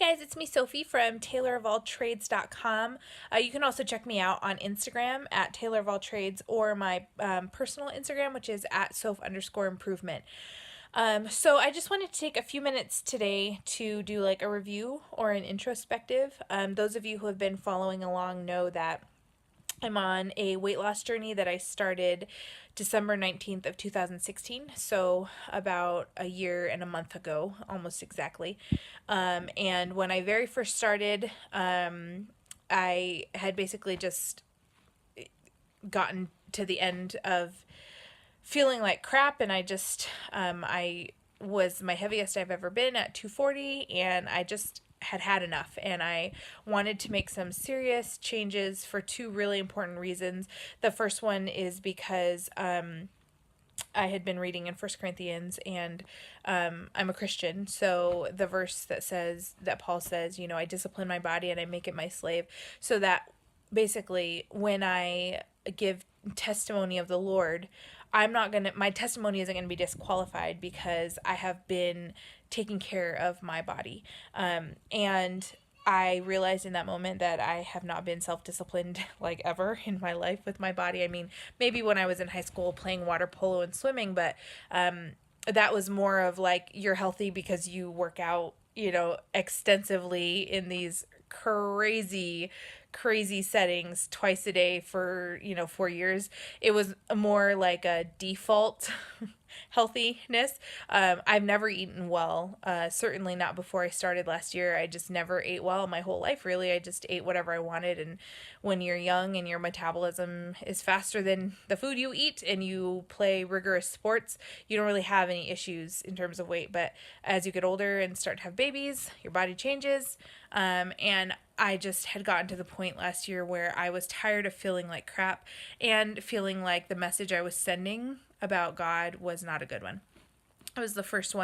guys, it's me, Sophie from TaylorofAllTrades.com. You can also check me out on Instagram at TaylorofAllTrades or my personal Instagram, which is at Soph_improvement. So I just wanted to take a few minutes today to do like a review or an introspective. Those of you who have been following along know that I'm on a weight loss journey that I started December 19th of 2016, so about a year and a month ago, almost exactly. And when I very first started, I had basically just gotten to the end of feeling like crap, and I was my heaviest I've ever been at 240, and I just had enough, and I wanted to make some serious changes for two really important reasons. The first one is because I had been reading in First Corinthians, and I'm a Christian, so the verse that Paul says, I discipline my body and I make it my slave, so that basically when I give testimony of the Lord, my testimony isn't gonna be disqualified because I have been taking care of my body. And I realized in that moment that I have not been self-disciplined like ever in my life with my body. I mean, maybe when I was in high school playing water polo and swimming, but that was more of like you're healthy because you work out, extensively in these crazy settings twice a day for 4 years. It was more like a default healthiness. I've never eaten well, certainly not before I started last year. I just never ate well my whole life, really. I just ate whatever I wanted, and when you're young and your metabolism is faster than the food you eat and you play rigorous sports, you don't really have any issues in terms of weight. But as you get older and start to have babies, your body changes. And I just had gotten to the point last year where I was tired of feeling like crap and feeling like the message I was sending about God was not a good one. It was the first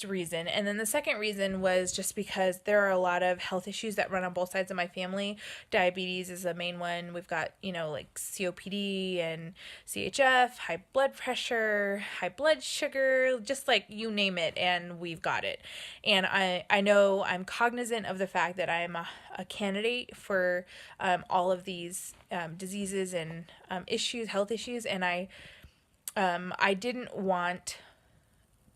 reason. And then the second reason was just because there are a lot of health issues that run on both sides of my family. Diabetes is the main one. We've got, like COPD and CHF, high blood pressure, high blood sugar, just like you name it, and we've got it. And I know I'm cognizant of the fact that I'm a candidate for all of these diseases and health issues, and I didn't want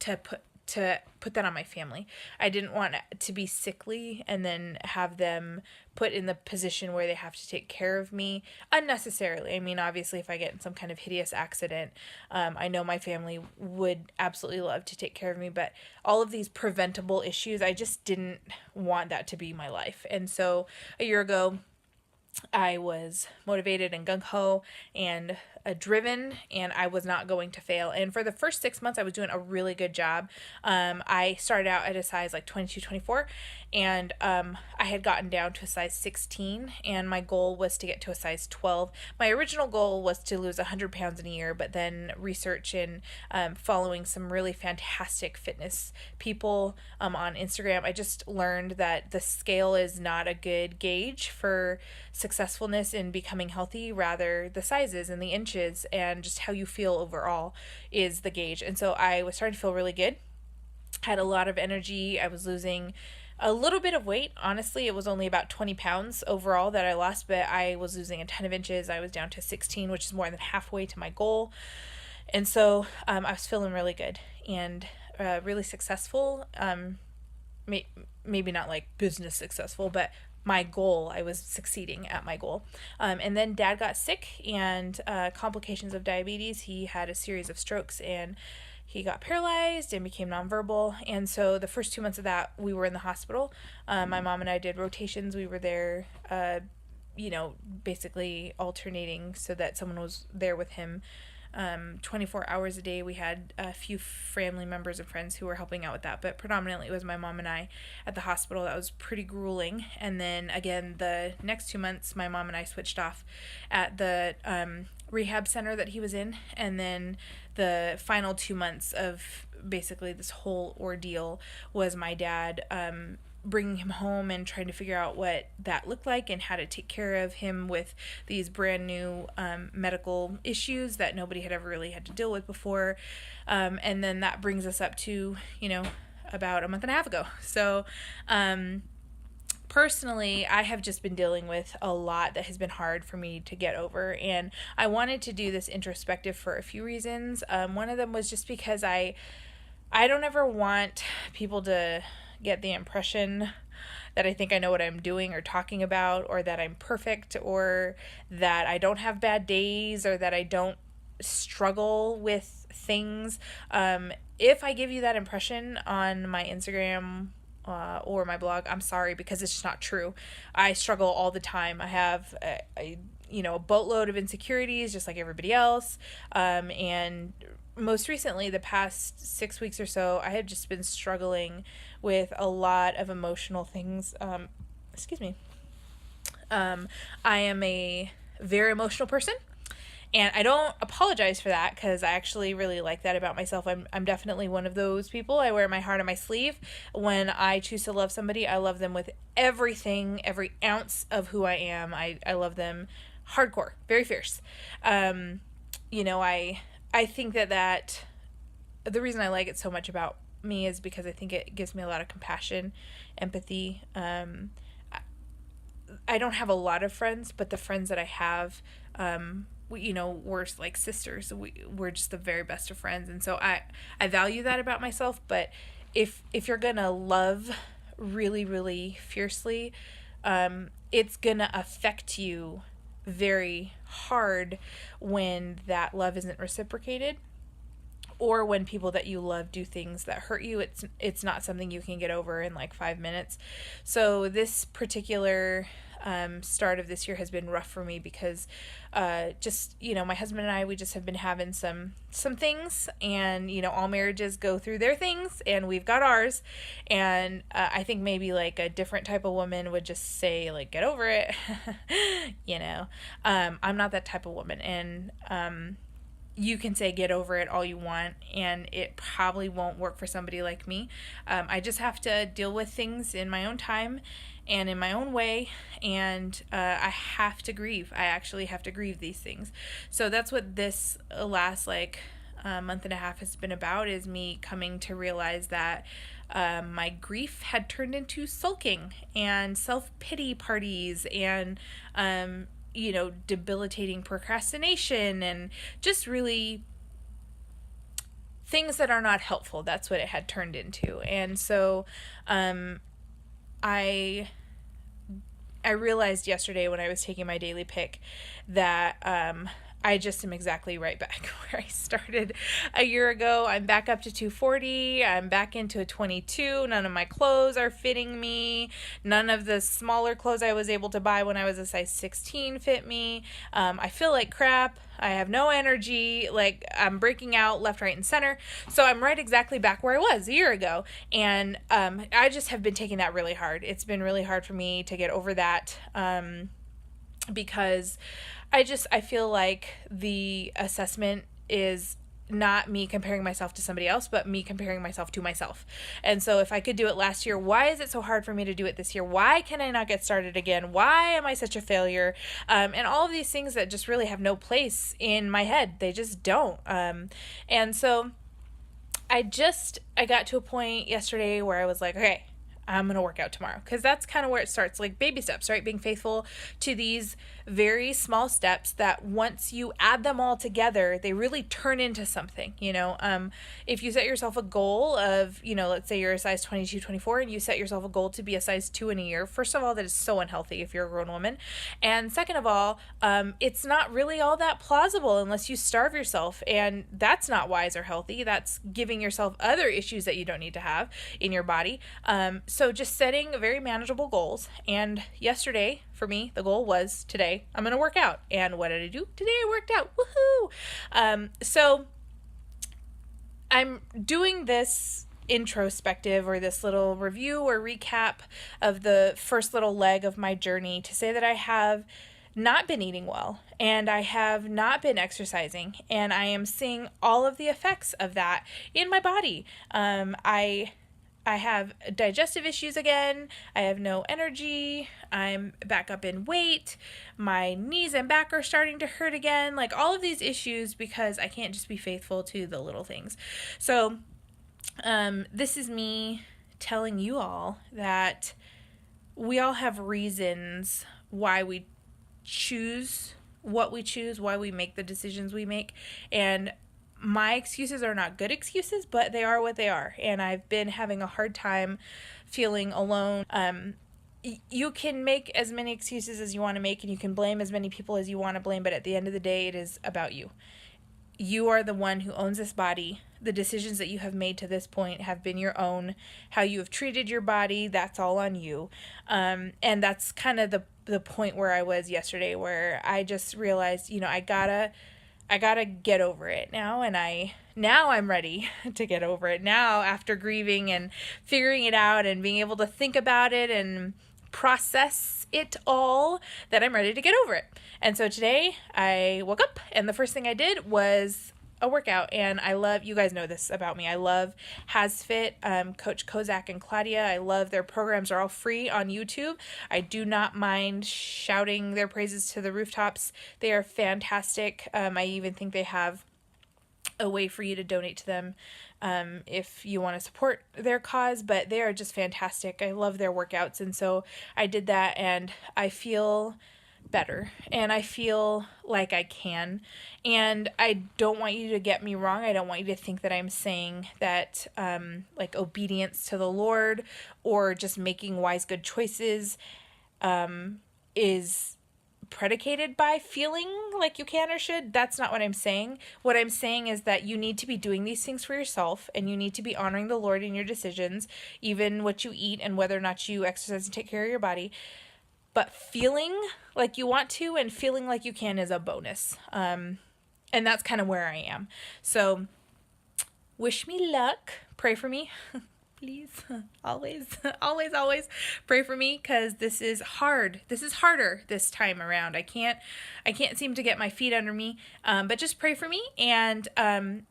to put that on my family. I didn't want to be sickly and then have them put in the position where they have to take care of me unnecessarily. I mean, obviously, if I get in some kind of hideous accident, I know my family would absolutely love to take care of me, but all of these preventable issues, I just didn't want that to be my life. And so a year ago, I was motivated and gung-ho and driven, and I was not going to fail. And for the first 6 months, I was doing a really good job. I started out at a size like 22, 24, and I had gotten down to a size 16, and my goal was to get to a size 12. My original goal was to lose 100 pounds in a year, but then research and following some really fantastic fitness people on Instagram, I just learned that the scale is not a good gauge for successfulness in becoming healthy. Rather, the sizes and the inches and just how you feel overall is the gauge. And so I was starting to feel really good, had a lot of energy. I was losing a little bit of weight. Honestly, it was only about 20 pounds overall that I lost, but I was losing a ton of inches. I was down to 16, which is more than halfway to my goal. And so I was feeling really good and really successful. Maybe not like business successful, but my goal, I was succeeding at my goal. And then Dad got sick, and complications of diabetes. He had a series of strokes, and he got paralyzed and became nonverbal. And so the first 2 months of that, we were in the hospital. My mom and I did rotations. We were there, basically alternating so that someone was there with him 24 hours a day. We had a few family members and friends who were helping out with that, but predominantly it was my mom and I at the hospital. That was pretty grueling. And then again, the next 2 months, my mom and I switched off at the rehab center that he was in. And then the final 2 months of basically this whole ordeal was my dad bringing him home and trying to figure out what that looked like and how to take care of him with these brand new medical issues that nobody had ever really had to deal with before. And then that brings us up to, about a month and a half ago. So, personally, I have just been dealing with a lot that has been hard for me to get over, and I wanted to do this introspective for a few reasons. One of them was just because I don't ever want people to get the impression that I think I know what I'm doing or talking about, or that I'm perfect, or that I don't have bad days, or that I don't struggle with things. If I give you that impression on my Instagram or my blog, I'm sorry, because it's just not true. I struggle all the time. I have a boatload of insecurities just like everybody else. And most recently, the past 6 weeks or so, I have just been struggling with a lot of emotional things. Excuse me. I am a very emotional person. And I don't apologize for that, because I actually really like that about myself. I'm definitely one of those people. I wear my heart on my sleeve. When I choose to love somebody, I love them with everything, every ounce of who I am. I love them hardcore, very fierce. I think that the reason I like it so much about me is because I think it gives me a lot of compassion, empathy. I don't have a lot of friends, but the friends that I have, we're like sisters. We're just the very best of friends. And so I value that about myself. But if you're going to love really, really fiercely, it's going to affect you very hard when that love isn't reciprocated, or when people that you love do things that hurt you. It's not something you can get over in like 5 minutes. So this particular start of this year has been rough for me, because my husband and I, we just have been having some things, and all marriages go through their things, and we've got ours. And I think maybe like a different type of woman would just say, like, get over it. I'm not that type of woman. And you can say get over it all you want, and it probably won't work for somebody like me. I just have to deal with things in my own time and in my own way, and I have to grieve. I actually have to grieve these things. So that's what this last month and a half has been about, is me coming to realize that my grief had turned into sulking and self-pity parties, and debilitating procrastination, and just really things that are not helpful. That's what it had turned into. And so I realized yesterday when I was taking my daily pick that I just am exactly right back where I started a year ago. I'm back up to 240. I'm back into a 22. None of my clothes are fitting me. None of the smaller clothes I was able to buy when I was a size 16 fit me. I feel like crap. I have no energy. Like, I'm breaking out left, right, and center. So I'm right exactly back where I was a year ago. And I just have been taking that really hard. It's been really hard for me to get over that, because I feel like the assessment is not me comparing myself to somebody else, but me comparing myself to myself. And so if I could do it last year, why is it so hard for me to do it this year? Why can I not get started again? Why am I such a failure? And all of these things that just really have no place in my head. They just don't. And so I got to a point yesterday where I was like, okay, I'm going to work out tomorrow, because that's kind of where it starts, like baby steps, right? Being faithful to these very small steps that once you add them all together, they really turn into something, if you set yourself a goal of, let's say you're a size 22, 24, and you set yourself a goal to be a size 2 in a year. First of all, that is so unhealthy if you're a grown woman. And second of all, it's not really all that plausible unless you starve yourself. And that's not wise or healthy. That's giving yourself other issues that you don't need to have in your body. So just setting very manageable goals. And yesterday, for me, the goal was today, I'm going to work out. And what did I do? Today I worked out. Woohoo! So I'm doing this introspective, or this little review or recap of the first little leg of my journey, to say that I have not been eating well, and I have not been exercising, and I am seeing all of the effects of that in my body. I have digestive issues again. I have no energy. I'm back up in weight. My knees and back are starting to hurt again. Like, all of these issues, because I can't just be faithful to the little things. So This is me telling you all that we all have reasons why we choose what we choose, why we make the decisions we make. And my excuses are not good excuses, but they are what they are. And I've been having a hard time feeling alone. You can make as many excuses as you want to make, and you can blame as many people as you want to blame, but at the end of the day, it is about you. You are the one who owns this body. The decisions that you have made to this point have been your own. How you have treated your body, that's all on you. And that's kind of the point where I was yesterday, where I just realized, I gotta get over it now. And now I'm ready to get over it now, after grieving and figuring it out and being able to think about it and process it all, that I'm ready to get over it. And so today I woke up and the first thing I did was a workout. And I love, you guys know this about me, I love HasFit, Coach Kozak and Claudia. I love their programs, are all free on YouTube. I do not mind shouting their praises to the rooftops. They are fantastic. I even think they have a way for you to donate to them if you want to support their cause, but they are just fantastic. I love their workouts. And so I did that and I feel better and I feel like I can. And I don't want you to get me wrong. I don't want you to think that I'm saying that like obedience to the Lord or just making wise, good choices is predicated by feeling like you can or should. That's not what I'm saying. What I'm saying is that you need to be doing these things for yourself, and you need to be honoring the Lord in your decisions, even what you eat and whether or not you exercise and take care of your body. But feeling like you want to and feeling like you can is a bonus. And that's kind of where I am. So wish me luck. Pray for me. Please, always, always pray for me, because this is hard. This is harder this time around. I can't seem to get my feet under me. But just pray for me and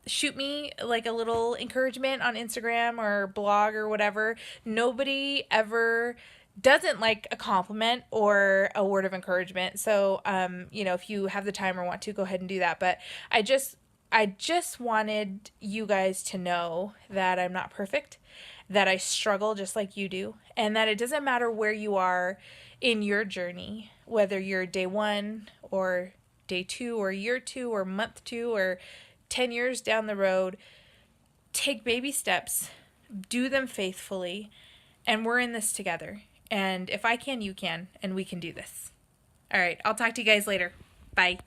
shoot me like a little encouragement on Instagram or blog or whatever. Nobody ever doesn't like a compliment or a word of encouragement. So, if you have the time or want to, go ahead and do that. But I just wanted you guys to know that I'm not perfect, that I struggle just like you do, and that it doesn't matter where you are in your journey, whether you're day 1 or day 2 or year 2 or month 2 or 10 years down the road. Take baby steps, do them faithfully, and we're in this together. And if I can, you can, and we can do this. All right, I'll talk to you guys later. Bye.